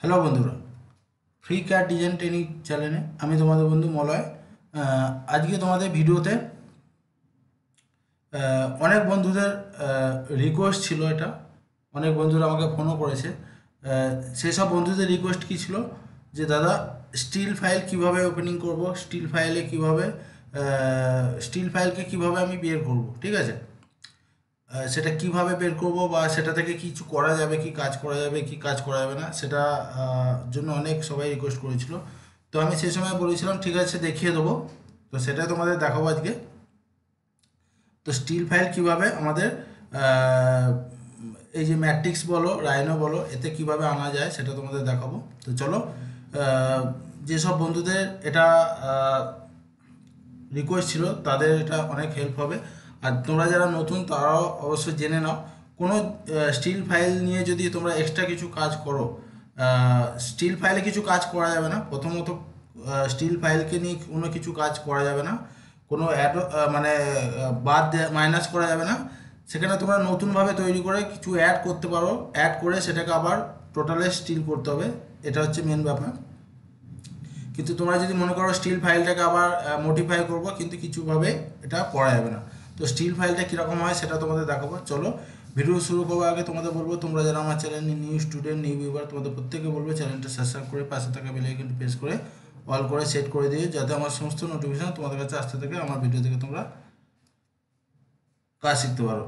Hello বন্ধুরা, free CAD design training চ্যানেলে আমি তোমাদের বন্ধু মলয়। আজকে তোমাদের ভিডিওতে অনেক বন্ধুদের রিকোয়েস্ট ছিল, এটা অনেক বন্ধুরা আমাকে ফোনও করেছে। সেই সব বন্ধুদের রিকোয়েস্ট কী ছিল যে দাদা, স্টিল ফাইল কিভাবে ওপেনিং করব, স্টিল ফাইলে কিভাবে স্টিল ফাইলকে কিভাবে আমি বের করব, ঠিক আছে? সেটা কিভাবে বের করব বা সেটা থেকে কিছু করা যাবে, কি কাজ করা যাবে, কি কাজ করা যাবে না, সেটা জন্য অনেক সবাই রিকোয়েস্ট করেছিল। তো আমি সেই সময় বলেছিলাম ঠিক আছে, দেখিয়ে দেবো। তো সেটাই তোমাদের দেখাবো আজকে। তো স্টিল ফাইল কিভাবে আমাদের আহ, এই যে ম্যাট্রিক্স বলো, রাইনো বলো, এতে কিভাবে আনা যায় সেটা তোমাদের দেখাবো। তো চলো, যেসব বন্ধুদের এটা রিকোয়েস্ট ছিল তাদের এটা অনেক হেল্প হবে। আর তোমরা যারা নতুন তারাও অবশ্যই জেনে নাও, কোনো স্টিল ফাইল নিয়ে যদি তোমরা এক্সট্রা কিছু কাজ করো, স্টিল ফাইলে কিছু কাজ করা যাবে না। প্রথমত স্টিল ফাইলকে নিয়ে কোনো কিছু কাজ করা যাবে না, কোনো অ্যাড মানে বাদ মাইনাস করা যাবে না। সেখানে তোমরা নতুনভাবে তৈরি করে কিছু অ্যাড করতে পারো, অ্যাড করে সেটাকে আবার টোটালে স্টিল করতে হবে। এটা হচ্ছে মেন ব্যাপার। কিন্তু তোমরা যদি মনে করো স্টিল ফাইলটাকে আবার মডিফাই করবো, কিন্তু কিছুভাবে এটা করা যাবে না। তো স্টিল ফাইলটা কীরকম হয় সেটা তোমাদের দেখাবো। চলো, ভিডিও শুরু করবো আগে তোমাদের বলবো, তোমরা যারা আমার channel new student, new viewer, তোমাদের প্রত্যেকে বলবো চ্যানেলটা সাবস্ক্রাইব করে পাশে থাকা বেল আইকনটি প্রেস করে অল করে সেট করে দিও, যাতে আমার সমস্ত নোটিফিকেশন তোমাদের কাছে আসতে থাকে, আমার ভিডিও থেকে তোমরা কাজ শিখতে পারো।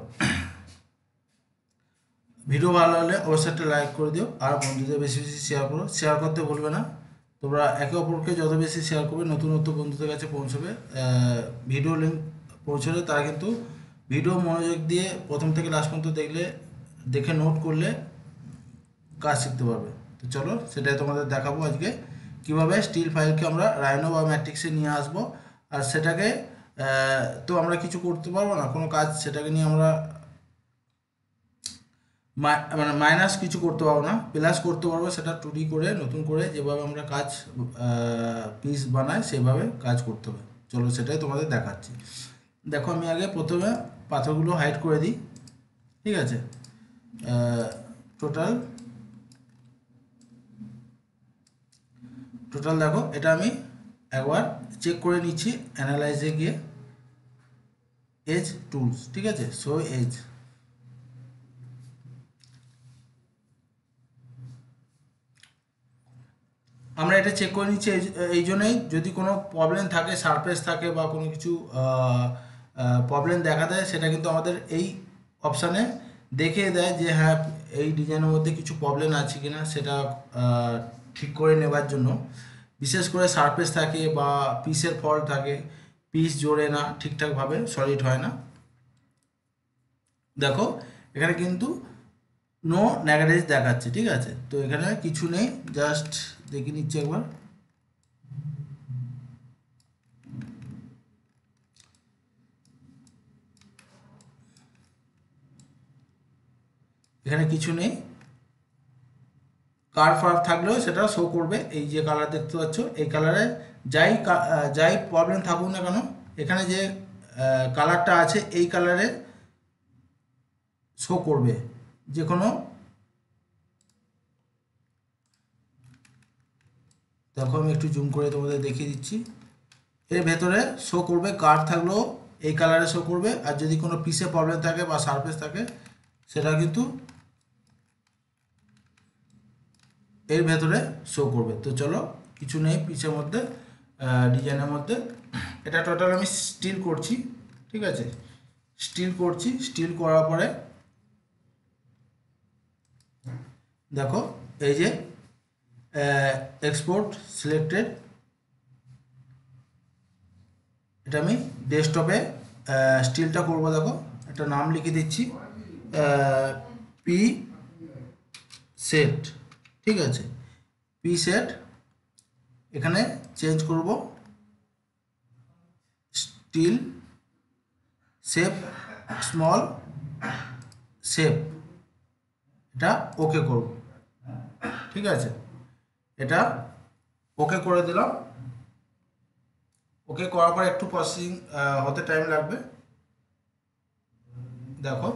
ভিডিও ভালো হলে অবশ্যই একটা লাইক করে দিও, আর বন্ধুদের বেশি বেশি শেয়ার করো, শেয়ার করতে ভুলবে না। তোমরা একে অপরকে যত বেশি শেয়ার করবে, নতুন নতুন বন্ধুদের কাছে পৌঁছবে। ভিডিও লিঙ্ক পৌঁছলে তারা কিন্তু ভিডিও মনোযোগ দিয়ে প্রথম থেকে লাস্ট পর্যন্ত দেখে নোট করলে কাজ শিখতে পারবে। তো চলো, সেটাই তোমাদের দেখাবো আজকে, কিভাবে স্টিল ফাইলকে আমরা রাইনো বা ম্যাট্রিক্সে নিয়ে আসবো। আর সেটাকে তো আমরা কিছু করতে পারবো না কোনো কাজ, সেটাকে নিয়ে আমরা মানে মাইনাস কিছু করতে পারবো না, প্লাস করতে পারবো। সেটা টুডি করে নতুন করে যেভাবে আমরা কাজ পিস বানাই সেভাবে কাজ করতে হবে। চলো, সেটাই তোমাদের দেখাচ্ছি। দেখো, আমি আগে প্রথমে পাথরগুলো হাইড করে দিই, ঠিক আছে? টোটাল টোটাল দেখো, এটা আমি একবার চেক করে নিচ্ছি অ্যানালাইজে গিয়ে। এজ টুলস, ঠিক আছে, শো এজ। আমরা এটা চেক করে নিচ্ছি এই জন্যই, যদি কোনো প্রবলেম থাকে, সারফেস থাকে বা কোনো কিছু প্রবলেম দেখা দেয়, সেটা কিন্তু আমাদের এই অপশানে দেখিয়ে দেয় যে হ্যাঁ, এই ডিজাইনের মধ্যে কিছু প্রবলেম আছে কি না, সেটা ঠিক করে নেবার জন্য। বিশেষ করে সারফেস থাকে বা পিসের ফল্ট থাকে, পিস জোড়ে না ঠিকঠাকভাবে, সলিড হয় না। দেখো, এখানে কিন্তু নো নেগেটিভ দেখাচ্ছে, ঠিক আছে? তো এখানে কিছু নেই, জাস্ট দেখে নিচ্ছি একবার। এখানে কিছু নেই, কার ফার থাকলেও সেটা শো করবে। এই যে কালার দেখতে পাচ্ছ, এই কালারে যাই প্রবলেম থাকুক না কেন, এখানে যে কালারটা আছে এই কালারে শো করবে। যে কোনো, দেখো আমি একটু জুম করে তোমাদের দেখিয়ে দিচ্ছি, এর ভেতরে শো করবে, কার থাকলেও এই কালারে শো করবে। আর যদি কোনো পিসে প্রবলেম থাকে বা সারফেস থাকে, সেটা কিন্তু এর ভেতরে শো করবে। তো চলো, কিছু নেই পিসের মধ্যে, ডিজাইনের মধ্যে। এটা টোটাল আমি স্টিল করছি, ঠিক আছে? স্টিল করছি, স্টিল করার পরে দেখো, এই যে এক্সপোর্ট সিলেক্টেড, এটা আমি ডেস্কটপে স্টিলটা করব। দেখো, একটা নাম লিখে দিচ্ছি, পি সেট, ঠিক আছে? পি সেট, এখানে চেঞ্জ করব স্টিল শেপ, স্মল শেপ, এটা ওকে করব, ঠিক আছে? এটা ওকে করে দিলাম। ওকে করার পর একটু প্রসেসিং হতে টাইম লাগবে। দেখো,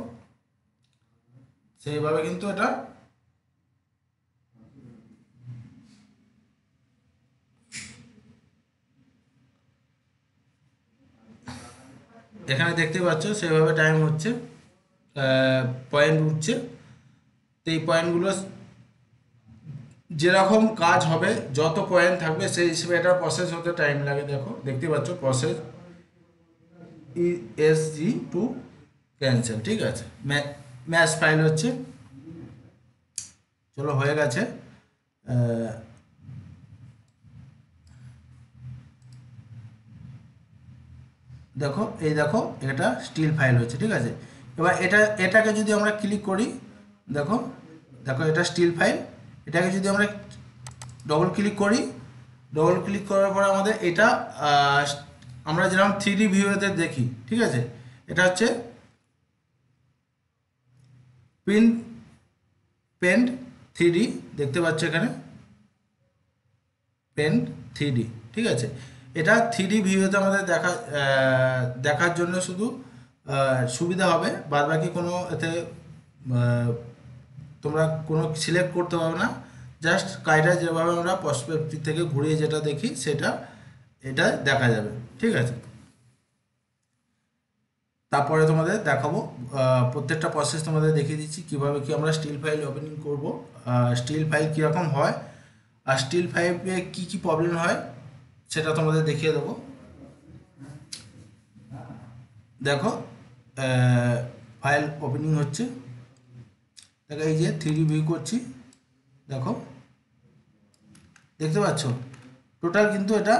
সেইভাবে কিন্তু এটা এখানে দেখতে পাচ্ছ সেভাবে টাইম হচ্ছে, পয়েন্ট উঠছে। তো এই পয়েন্টগুলো যেরকম কাজ হবে, যত পয়েন্ট থাকবে সেই হিসেবে এটা প্রসেস হতে টাইম লাগে। দেখো দেখতে পাচ্ছ প্রসেস ESG টু ক্যান্সেল, ঠিক আছে। ম্যাচ ফাইল হচ্ছে, চলো হয়ে গেছে। দেখো এই দেখো এটা স্টিল ফাইল হচ্ছে, ঠিক আছে। এবার এটাকে যদি আমরা ক্লিক করি, দেখো দেখো এটা স্টিল ফাইল। এটাকে যদি আমরা ডবল ক্লিক করি, ডবল ক্লিক করার পরে আমাদের এটা আমরা যেরকম 3D ভিউতে দেখি, ঠিক আছে। এটা হচ্ছে প্রিন্ট পেন্ট 3D, দেখতে পাচ্ছ এখানে পেন্ট 3D, ঠিক আছে। এটা 3D ভিউতে আমাদের দেখার জন্য শুধু সুবিধা হবে, বাদ বাকি কোনো এতে তোমরা কোনো সিলেক্ট করতে পারবে না। জাস্ট কাইটা যেভাবে আমরা পার্সপেক্টিভ থেকে ঘুরিয়ে যেটা দেখি সেটা এটা দেখা যাবে, ঠিক আছে। তারপরে তোমাদের দেখাবো প্রত্যেকটা প্রসেস তোমাদের দেখিয়ে দিচ্ছি কীভাবে কি আমরা স্টিল ফাইল ওপেনিং করব, স্টিল ফাইল কীরকম হয়, আর স্টিল ফাইলে কী কী প্রবলেম হয় সেটা তোমাদের দেখিয়ে দেবো। দেখো ফাইল ওপেনিং হচ্ছে, দেখো এই যে 3D ভিউ করছি, দেখো দেখতে পাচ্ছ টোটাল কিন্তু এটা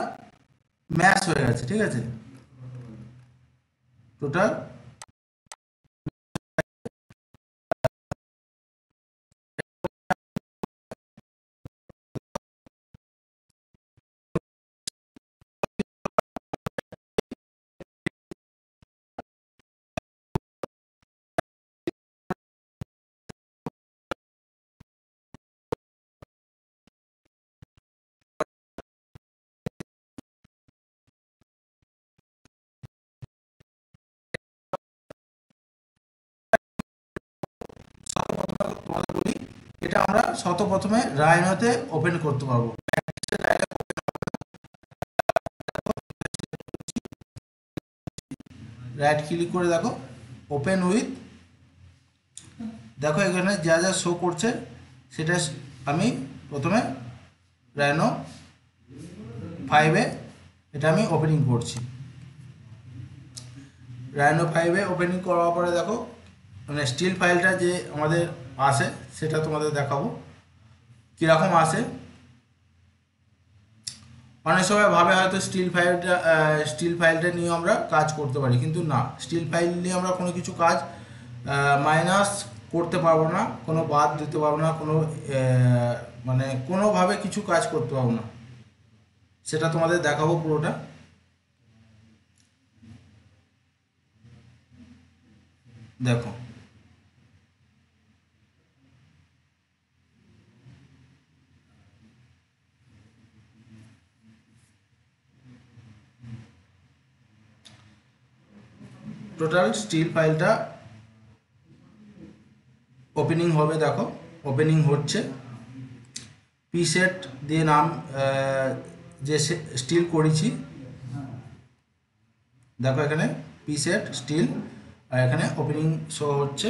ম্যাচ হয়ে গেছে, ঠিক আছে। টোটাল তোমাদের বলি, এটা আমরা প্রথমে রাইনোতে ওপেন করতে পারবো। রাইট ক্লিক করে দেখো ওপেন উইথ, দেখো এখানে যা যা শো করছে সেটা আমি প্রথমে রাইনো 5-এ এটা আমি ওপেনিং করছি। রাইনো 5-এ ওপেনিং করার পরে দেখো মানে স্টিল ফাইলটা যে আমাদের আসে সেটা তোমাদের দেখাবো কীরকম আসে। অনেক সময় ভাবে হয়তো স্টিল ফাইলটা নিয়ে আমরা কাজ করতে পারি, কিন্তু না, স্টিল ফাইল নিয়ে আমরা কোনো কিছু কাজ মাইনাস করতে পারবো না, কোনো বাদ দিতে পারবো না, কোনো মানে কোনোভাবে কিছু কাজ করতে পারবো না, সেটা তোমাদের দেখাবো পুরোটা। দেখো টোটাল স্টিল ফাইলটা ওপেনিং হবে, দেখো ওপেনিং হচ্ছে। পিসেট দিয়ে নাম যে স্টিল করেছি, দেখো এখানে পিসেট স্টিল, আর এখানে ওপেনিং শো হচ্ছে।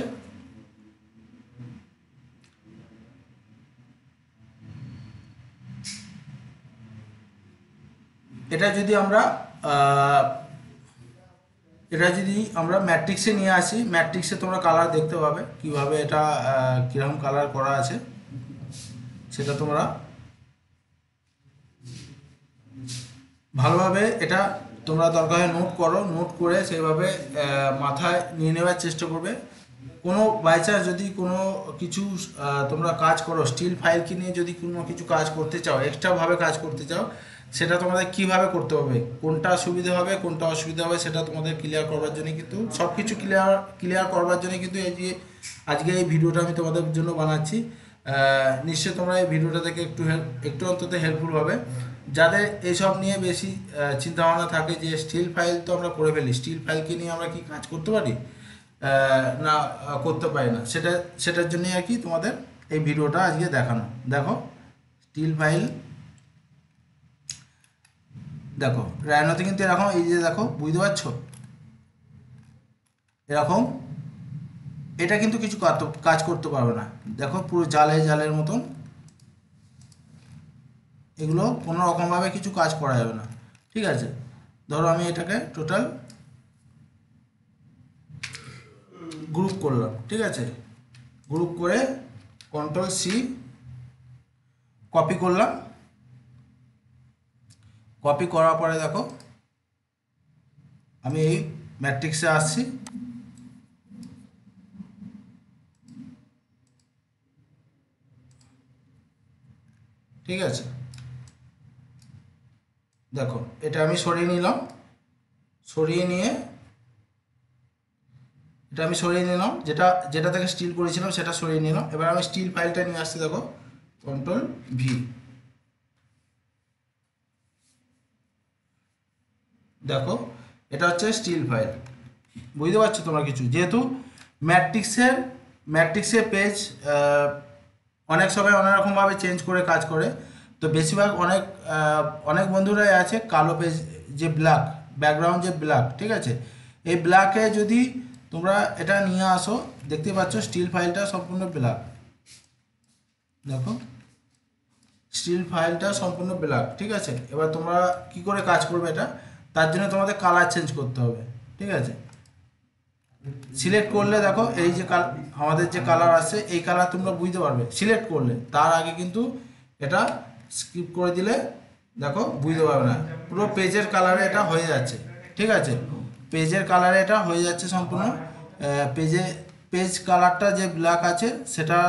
এটা যদি আমরা ম্যাট্রিক্সে নিয়ে আসি, ম্যাট্রিক্সে তোমরা কালার দেখতে পাবে কিভাবে এটা কীরকম কালার করা আছে, সেটা তোমরা ভালোভাবে এটা তোমরা দরকার হয় নোট করো, নোট করে সেইভাবে মাথায় নিয়ে নেওয়ার চেষ্টা করবে। কোনো বাই চান্স যদি কোনো কিছু তোমরা কাজ করো, স্টিল ফাইলকে নিয়ে যদি কোনো কিছু কাজ করতে চাও, এক্সট্রাভাবে কাজ করতে চাও, সেটা তোমাদের কিভাবে করতে হবে, কোনটা সুবিধা হবে কোনটা অসুবিধা হবে সেটা তোমাদের ক্লিয়ার করবার জন্য, কিন্তু সব কিছু ক্লিয়ার করবার জন্য কিন্তু এই যে আজকে এই ভিডিওটা আমি তোমাদের জন্য বানাচ্ছি। নিশ্চয়ই তোমরা এই ভিডিওটা থেকে একটু অন্তত হেল্পফুল হবে। যাদের এইসব নিয়ে বেশি চিন্তাভাবনা থাকে যে স্টিল ফাইল তো আমরা করে ফেলি, স্টিল ফাইলকে নিয়ে আমরা কি কাজ করতে পারি না করতে পারি না, সেটার জন্যই আর কি তোমাদের এই ভিডিওটা আজকে দেখানো। দেখো স্টিল ফাইল, দেখো রাইনোতে কিন্তু এরকম এই যে দেখো বুঝতে পারছো এরকম, এটা কিন্তু কিছু কাজ করতে পারবে না। দেখো পুরো জালে জালের মতন, এগুলো কোনো রকমভাবে কিছু কাজ করা যাবে না। ঠিক আছে, ধরো আমি এটাকে টোটাল গ্রুপ করলাম। ঠিক আছে, গ্রুপ করে কন্ট্রোল সি কপি করলাম। কপি করার পরে দেখো আমি এই ম্যাট্রিক্সে আসছি। ঠিক আছে, দেখো এটা আমি সরিয়ে নিলাম। সরিয়ে নিয়ে এটা আমি সরিয়ে নিলাম, যেটা থেকে স্টিল করেছিলাম সেটা সরিয়ে নিলাম। এবার আমি স্টিল ফাইলটা নিয়ে আসছি, দেখো কন্ট্রোল ভি। দেখো এটা হচ্ছে স্টিল ফাইল। বুঝতে পারছো তোমরা কিছু? যেহেতু ম্যাট্রিক্সের পেজ অনেক সময় অনেক রকমভাবে চেঞ্জ করে কাজ করে, তো বেশিরভাগ অনেক বন্ধুরাই আছে কালো পেজ, যে ব্ল্যাক ব্যাকগ্রাউন্ড, যে ব্ল্যাক। ঠিক আছে, এই ব্ল্যাকে যদি তোমরা এটা নিয়ে আসো, দেখতে পাচ্ছ স্টিল ফাইলটা সম্পূর্ণ ব্ল্যাক। দেখো স্টিল ফাইলটা সম্পূর্ণ ব্ল্যাক। ঠিক আছে, এবার তোমরা কি করে কাজ করবে এটা, তার জন্য তোমাদের কালার চেঞ্জ করতে হবে। ঠিক আছে, সিলেক্ট করলে দেখো এই যে আমাদের যে কালার আছে, এই কালার তোমরা বুঝতে পারবে সিলেক্ট করলে। তার আগে কিন্তু এটা স্কিপ করে দিলে দেখো বুঝতে পারবে না, পুরো পেজের কালারে এটা হয়ে যাচ্ছে। ঠিক আছে, পেজের কালারে এটা হয়ে যাচ্ছে সম্পূর্ণ। পেজ কালারটা যে ব্ল্যাক আছে সেটা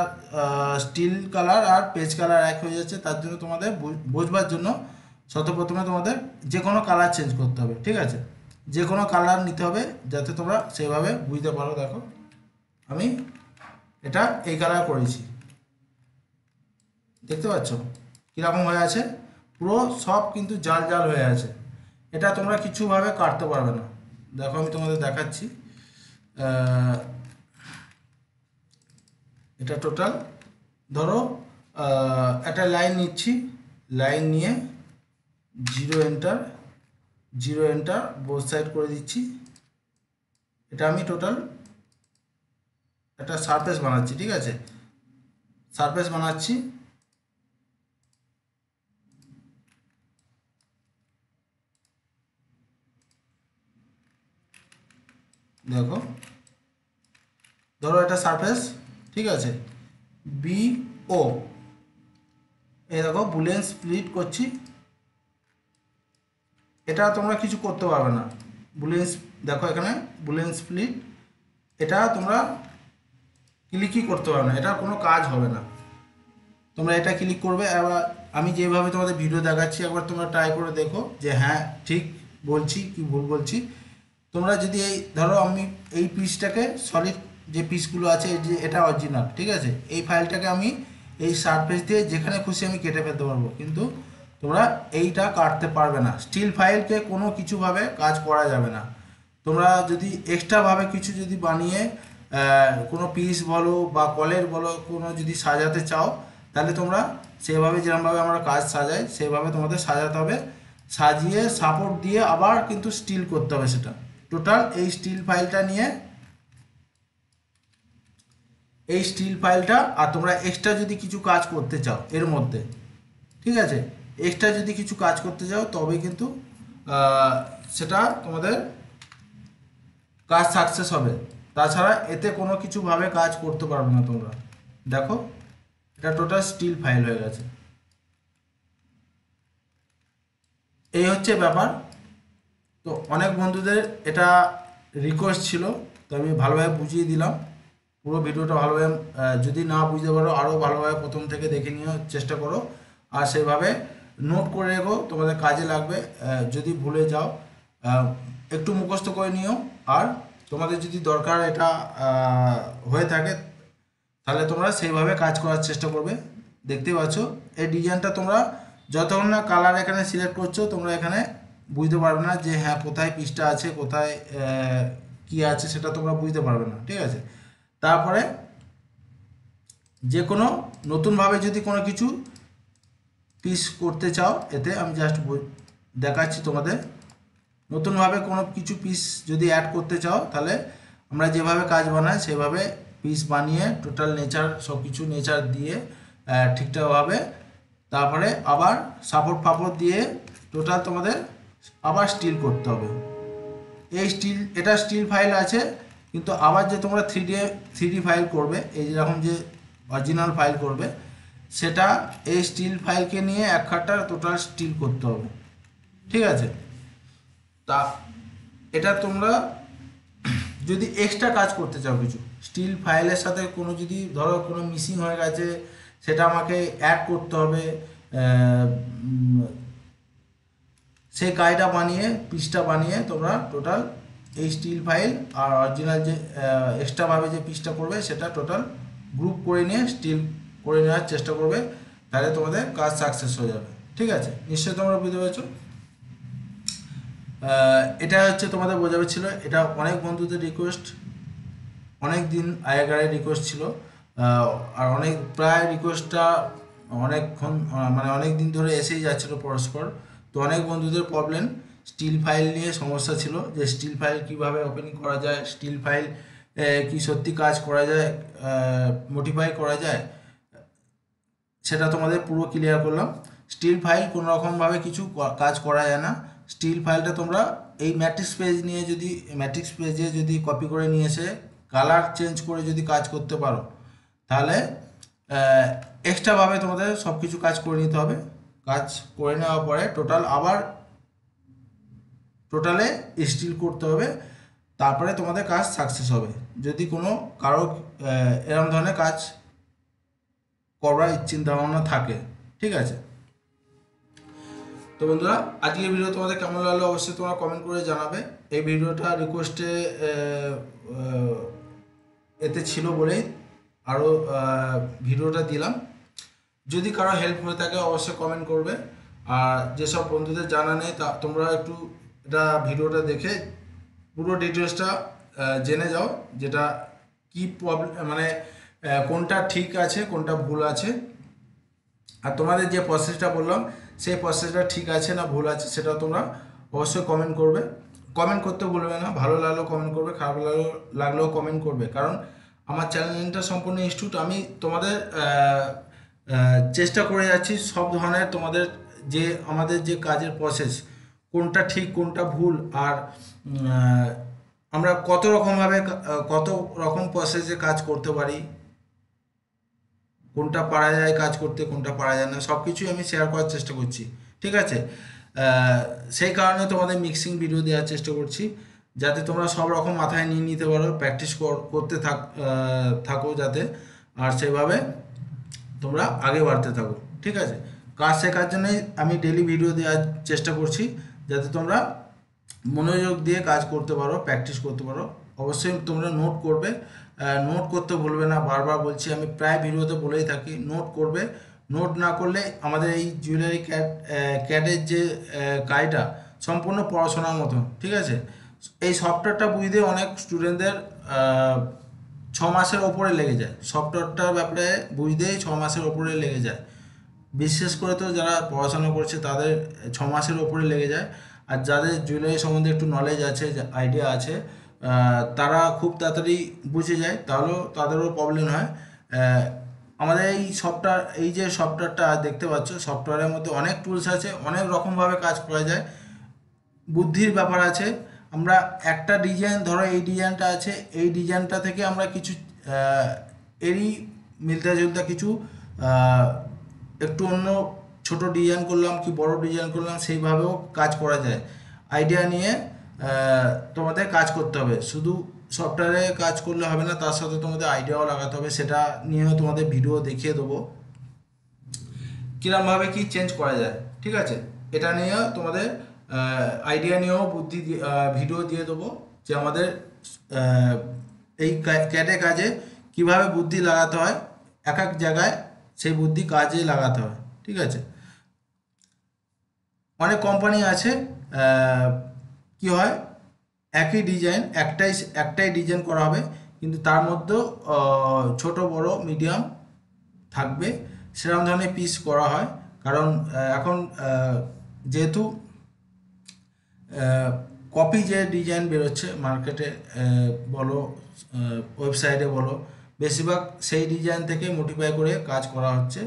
স্টিল কালার আর পেজ কালার এক হয়ে যাচ্ছে। তার জন্য তোমাদের বোঝবার জন্য সর্বপ্রথমে তোমাদের যে কোনো কালার চেঞ্জ করতে হবে। ঠিক আছে, যে কোনো কালার নিতে হবে যাতে তোমরা সেভাবে বুঝতে পারো। দেখো আমি এটা এই কালার করেছি, দেখতে পাচ্ছ কীরকম হয়ে আছে, পুরো সব কিন্তু জাল জাল হয়ে আছে। এটা তোমরা কিছুভাবে কাটতে পারবে না। দেখো আমি তোমাদের দেখাচ্ছি। এটা টোটাল ধরো একটা লাইন নিচ্ছি, লাইন নিয়ে জিরো এন্টার বোথ সাইড করে দিচ্ছি। এটা আমি টোটাল একটা সারফেস বানাচ্ছি। ঠিক আছে, সারফেস বানাচ্ছি। দেখো ধরো এটা সারফেস। ঠিক আছে, বি ও, এই দেখো বুলিয়ান স্প্লিট করছি। এটা তোমরা কিছু করতে পারবে না। বুলিয়ান, দেখো এখানে বুলিয়ান স্প্লিট, এটা তোমরা ক্লিকই করতে পারবে না, এটা কোনো কাজ হবে না। তোমরা এটা ক্লিক করবে। এবার আমি যেভাবে তোমাদের ভিডিও দেখাচ্ছি একবার তোমরা ট্রাই করে দেখো যে হ্যাঁ ঠিক বলছি কি ভুল বলছি। তোমরা যদি এই ধরো আমি এই পিসটাকে সলিড যে পিসগুলো আছে, এই যে এটা অরিজিনাল। ঠিক আছে, এই ফাইলটাকে আমি এই সারফেস দিয়ে যেখানে খুশি আমি কেটে ফেলতে পারবো, কিন্তু তোমরা এইটা কাটতে পারবে না। স্টিল ফাইলকে কোনো কিছুভাবে কাজ করা যাবে না। তোমরা যদি এক্সট্রাভাবে কিছু যদি বানিয়ে কোনো পিস বলো বা কলের বলো কোনো যদি সাজাতে চাও, তাহলে তোমরা সেভাবে যেরকমভাবে আমরা কাজ সাজাই সেভাবে তোমাদের সাজাতে হবে। সাজিয়ে সাপোর্ট দিয়ে আবার কিন্তু স্টিল করতে হবে সেটা। টোটাল এই স্টিল ফাইলটা নিয়ে, এই স্টিল ফাইলটা, আর তোমরা এক্সট্রা যদি কিছু কাজ করতে চাও এর মধ্যে, ঠিক আছে, এক্সট্রা যদি কিছু কাজ করতে চাও তবে কিন্তু সেটা তোমাদের কাজ সাকসেস হবে। তাছাড়া এতে কোনো কিছুভাবে কাজ করতে পারবে না তোমরা। দেখো এটা টোটাল স্টিল ফাইল হয়ে গেছে। এই হচ্ছে ব্যাপার। তো অনেক বন্ধুদের এটা রিকোয়েস্ট ছিল, তো আমি ভালোভাবে বুঝিয়ে দিলাম। পুরো ভিডিওটা ভালোভাবে যদি না বুঝতে পারো আরও ভালোভাবে প্রথম থেকে দেখে নিও, চেষ্টা করো। আর সেভাবে নোট করে রেখো, তোমাদের কাজে লাগবে। যদি ভুলে যাও একটু মুখস্থ করে নিও। আর তোমাদের যদি দরকার এটা হয়ে থাকে তাহলে তোমরা সেইভাবে কাজ করার চেষ্টা করবে। দেখতেই পাচ্ছ এই ডিজাইনটা তোমরা যতক্ষণ না কালার এখানে সিলেক্ট করছো তোমরা এখানে বুঝতে পারবে না যে হ্যাঁ কোথায় পিসটা আছে, কোথায় কি আছে সেটা তোমরা বুঝতে পারবে না। ঠিক আছে, তারপরে যে কোনো নতুনভাবে যদি কোনো কিছু পিস করতে চাও, এতে আমি জাস্ট দেখাচ্ছি তোমাদের। নতুনভাবে কোনো কিছু পিস যদি অ্যাড করতে চাও তাহলে আমরা যেভাবে কাজ বানাই সেভাবে পিস বানিয়ে টোটাল নেচার সব কিছু নেচার দিয়ে ঠিকঠাকভাবে তারপরে আবার সাপোর্ট ফাপোর্ট দিয়ে টোটাল তোমাদের আবার স্টিল করতে হবে। এই এটা স্টিল ফাইল আছে, কিন্তু আবার যে তোমরা থ্রি ডি ফাইল করবে, এই যেরকম যে অরিজিনাল ফাইল করবে, সেটা এই স্টিল ফাইলকে নিয়ে এক খাটটা টোটাল স্টিল করতে হবে। ঠিক আছে, তা এটা তোমরা যদি এক্সট্রা কাজ করতে চাও কিছু স্টিল ফাইলের সাথে কোনো যদি ধরো কোনো মিসিং হয়ে গেছে, সেটা আমাকে অ্যাড করতে হবে, সেই কাজটা বানিয়ে পিসটা বানিয়ে তোমরা টোটাল এই স্টিল ফাইল আর অরিজিনাল যে এক্সট্রাভাবে যে পিসটা করবে সেটা টোটাল গ্রুপ করে নিয়ে স্টিল করে নেওয়ার চেষ্টা করবে, তাহলে তোমাদের কাজ সাকসেস হয়ে যাবে। ঠিক আছে, নিশ্চয়ই তোমরা বুঝতে পেরেছো। এটা হচ্ছে তোমাদের বোঝাবে ছিল, এটা অনেক বন্ধুদের রিকোয়েস্ট, অনেক দিন আগেকার রিকোয়েস্ট ছিল, আর অনেক প্রায় রিকোয়েস্টটা অনেকক্ষণ মানে অনেক দিন ধরে এসেই যাচ্ছিলো পরস্পর। তো অনেক বন্ধুদের প্রবলেম স্টিল ফাইল নিয়ে সমস্যা ছিল, যে স্টিল ফাইল কীভাবে ওপেনিং করা যায়, স্টিল ফাইল কি সত্যি কাজ করা যায়, মডিফাই করা যায়, সেটা তোমাদের পুরো ক্লিয়ার করলাম। স্টিল ফাইল কোনো রকমভাবে কিছু কাজ করা যায় না। স্টিল ফাইলটা তোমরা এই ম্যাট্রিক্স পেজে যদি কপি করে নিয়ে এসে কালার চেঞ্জ করে যদি কাজ করতে পারো, তাহলে এক্সট্রাভাবে তোমাদের সব কিছু কাজ করে নিতে হবে। কাজ করে নেওয়ার পরে টোটালে স্টিল করতে হবে, তারপরে তোমাদের কাজ সাকসেস হবে। যদি কোনো কারো এরকম ধরনের কাজ করার চিন্তা ভাবনা থাকে। ঠিক আছে, তো বন্ধুরা আজকের ভিডিও তোমাদের কেমন লাগলো অবশ্যই তোমরা কমেন্ট করে জানাবে। এই ভিডিওটা রিকোয়েস্টে এতে ছিল বলেই আরও ভিডিওটা দিলাম। যদি কারো হেল্প হয়ে থাকে অবশ্যই কমেন্ট করবে, আর যেসব বন্ধুদের জানা নেই তা তোমরা একটু এটা ভিডিওটা দেখে পুরো ডিটেলসটা জেনে যাও, যেটা কি প্রবলেম মানে কোনটা ঠিক আছে কোনটা ভুল আছে, আর তোমাদের যে প্রসেসটা বললাম সেই প্রসেসটা ঠিক আছে না ভুল আছে সেটাও তোমরা অবশ্যই কমেন্ট করবে। কমেন্ট করতে ভুলবে না, ভালো লাগলেও কমেন্ট করবে, খারাপ লাগলেও কমেন্ট করবে, কারণ আমার চ্যানেলটা সম্পূর্ণ ইনস্টিটিউট। আমি তোমাদের চেষ্টা করে যাচ্ছি সব ধরনের তোমাদের যে আমাদের যে কাজের প্রসেস কোনটা ঠিক কোনটা ভুল, আর আমরা কত রকম প্রসেসে কাজ করতে পারি, কোনটা পারা যায় কাজ করতে কোনটা পারা যায় না, সব কিছুই আমি শেয়ার করার চেষ্টা করছি। ঠিক আছে, সেই কারণে তোমাদের মিক্সিং ভিডিও দেওয়ার চেষ্টা করছি, যাতে তোমরা সব রকম মাথায় নিয়ে নিতে পারো, প্র্যাকটিস করতে থাকো যাতে, আর সেভাবে তোমরা আগে বাড়তে থাকো। ঠিক আছে, কাজ শেখার জন্যই আমি ডেলি ভিডিও দেওয়ার চেষ্টা করছি, যাতে তোমরা মনোযোগ দিয়ে কাজ করতে পারো, প্র্যাকটিস করতে পারো। অবশ্যই তোমরা নোট করবে, নোট করতে ভুলবে না, বারবার বলছি, আমি প্রায় ভিডিওতে বলেই থাকি নোট করবে। নোট না করলে আমাদের এই জুয়েলারি ক্যাটের যে কাজটা সম্পূর্ণ পড়াশোনার মতো। ঠিক আছে, এই সফটওয়্যারটা বুঝতে অনেক স্টুডেন্টদের 6 মাসের ওপরে লেগে যায়, সফটওয়্যারটার ব্যাপারে বুঝতেই 6 মাসের ওপরে লেগে যায়। বিশেষ করে তো যারা পড়াশোনা করছে তাদের 6 মাসের ওপরে লেগে যায়, আর যাদের জুয়েলারি সম্বন্ধে একটু নলেজ আছে, আইডিয়া আছে, তারা খুব তাড়াতাড়ি বুঝে যায়, তাহলেও তাদেরও প্রবলেম হয়। আমাদের এই যে সফটওয়্যারটা দেখতে পাচ্ছ, সফটওয়্যারের মধ্যে অনেক টুলস আছে, অনেক রকমভাবে কাজ করা যায়, বুদ্ধির ব্যাপার আছে। আমরা একটা ডিজাইন ধরো এই ডিজাইনটা আছে, এই ডিজাইনটা থেকে আমরা কিছু এরই মিলতে জুলতে কিছু একটু অন্য ছোট ডিজাইন করলাম কি বড় ডিজাইন করলাম, সেইভাবেও কাজ করা যায়। আইডিয়া নিয়ে তোমাদের কাজ করতে হবে, শুধু সফটওয়্যারে কাজ করলে হবে না, তার সাথে তোমাদের আইডিয়াও লাগাতে হবে। সেটা নিয়েও তোমাদের ভিডিও দেখিয়ে দেবো কীরকমভাবে কি চেঞ্জ করা যায়। ঠিক আছে, এটা নিয়েও তোমাদের আইডিয়া নিয়েও ভিডিও দিয়ে দেবো, যে আমাদের এই ক্যাটে কাজে কিভাবে বুদ্ধি লাগাতে হয়, এক এক জায়গায় সেই বুদ্ধি কাজে লাগাতে হয়। ঠিক আছে, অনেক কোম্পানি আছে কি হয়, একই ডিজাইন একটাই ডিজাইন করা হবে, কিন্তু তার মধ্যেও ছোট বড় মিডিয়াম থাকবে, সেরকম ধরনের পিস করা হয়। কারণ এখন যেহেতু কপি যে ডিজাইন বেরোচ্ছে মার্কেটে বলো, ওয়েবসাইটে বলো, বেশিরভাগ সেই ডিজাইন থেকে মডিফাই করে কাজ করা হচ্ছে।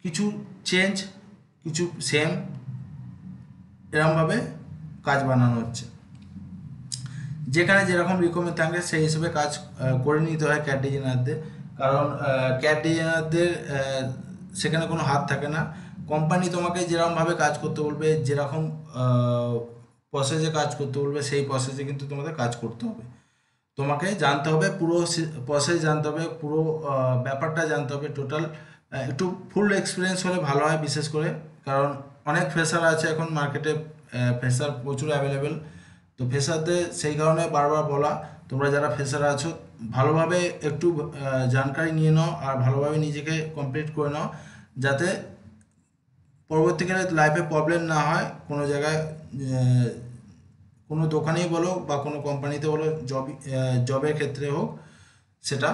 কিছু চেঞ্জ, কিছু সেম, এরকমভাবে কাজ বানানো হচ্ছে। যেখানে যেরকম রিকোয়ারমেন্ট থাকে সেই হিসেবে কাজ করে নিতে হয় ক্যাড ডিজাইনারদের। কারণ ক্যাড ডিজাইনারদের সেখানে কোনো হাত থাকে না। কোম্পানি তোমাকে যেরকমভাবে কাজ করতে বলবে, যেরকম প্রসেসে কাজ করতে বলবে, সেই প্রসেসে কিন্তু তোমাদের কাজ করতে হবে। তোমাকে জানতে হবে পুরো প্রসেস, জানতে হবে পুরো ব্যাপারটা জানতে হবে টোটাল। একটু ফুল এক্সপিরিয়েন্স হলে ভালো হয়, বিশেষ করে কারণ অনেক ফ্রেশার আছে এখন মার্কেটে, ফ্রেশার প্রচুর অ্যাভেলেবেল। তো ফ্রেশারদের সেই কারণে বারবার বলা, তোমরা যারা ফ্রেশার আছো ভালোভাবে একটু জানকারি নিয়ে নাও আর ভালোভাবে নিজেকে কমপ্লিট করে নাও, যাতে পরবর্তীকালে লাইফে প্রবলেম না হয়। কোনো জায়গায় কোনো দোকানেই বলো বা কোনো কোম্পানিতে বলো, জবের ক্ষেত্রে হোক সেটা।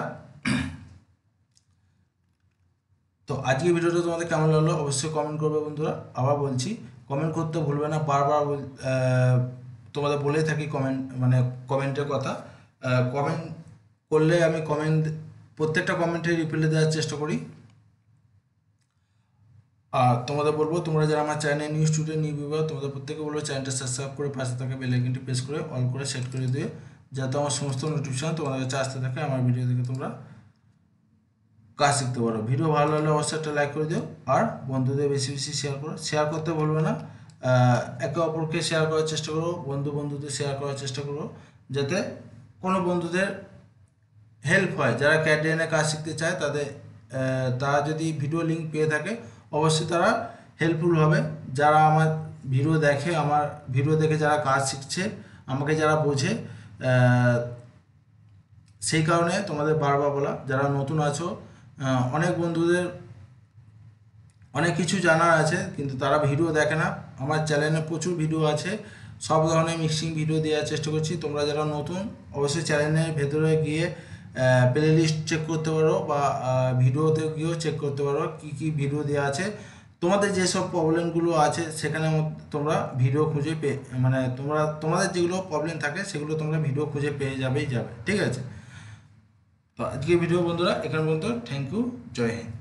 তো আজকে ভিডিওটা তোমাদের কেমন লাগলো অবশ্যই কমেন্ট করবে বন্ধুরা। আবার বলছি, কমেন্ট করতে ভুলবে না, বারবার তোমাদের বলেই থাকি কমেন্ট, মানে কমেন্টের কথা। কমেন্ট করলে আমি প্রত্যেকটা কমেন্টে রিপ্লাই দেওয়ার চেষ্টা করি। আর তোমাদের বলবো, তোমরা যারা আমার চ্যানেলে নিউ স্টুডেন্ট নিউ ভিউয়ার, তোমাদের প্রত্যেকে বলবো চ্যানেলটা সাবস্ক্রাইব করে পাশে থাকা বেল আইকনটি প্রেস করে অল করে সেট করে দিয়ে, যাতে আমার সমস্ত নোটিফিকেশন তোমাদের কাছে আসতে থাকে, আমার ভিডিও দেখে তোমরা কাজ শিখতে পারো। ভিডিও ভালো লাগলে অবশ্যই একটা লাইক করে দিও, আর বন্ধুদের বেশি বেশি শেয়ার করো। শেয়ার করতে ভুলবে না, একে অপরকে শেয়ার করার চেষ্টা করো, বন্ধুদের শেয়ার করার চেষ্টা করো, যাতে কোনো বন্ধুদের হেল্প হয়। যারা ক্যাডরিয়ানে কাজ শিখতে চায় তারা যদি ভিডিও লিঙ্ক পেয়ে থাকে অবশ্যই তারা হেল্পফুল হবে। যারা আমার ভিডিও দেখে, আমার ভিডিও দেখে যারা কাজ শিখছে, আমাকে যারা বোঝে, সেই কারণে তোমাদের বারবার বলা, যারা নতুন আছো, অনেক বন্ধুদের অনেক কিছু জানার আছে কিন্তু তারা ভিডিও দেখে না। আমার চ্যানেলে প্রচুর ভিডিও আছে, সব ধরনের মিক্সিং ভিডিও দেওয়ার চেষ্টা করছি। তোমরা যারা নতুন অবশ্যই চ্যানেলের ভেতরে গিয়ে প্লে লিস্ট চেক করতে পারো, বা ভিডিওতে গিয়েও চেক করতে পারো কী কী ভিডিও দেওয়া আছে। তোমাদের যেসব প্রবলেমগুলো আছে সেখানে তোমরা ভিডিও খুঁজে মানে তোমাদের যেগুলো প্রবলেম থাকে সেগুলো তোমরা ভিডিও খুঁজে পেয়ে যাবে। ঠিক আছে? তো আজকে ভিডিও বন্ধুরা এখানে পর্যন্ত। Thank you, Jai Hind.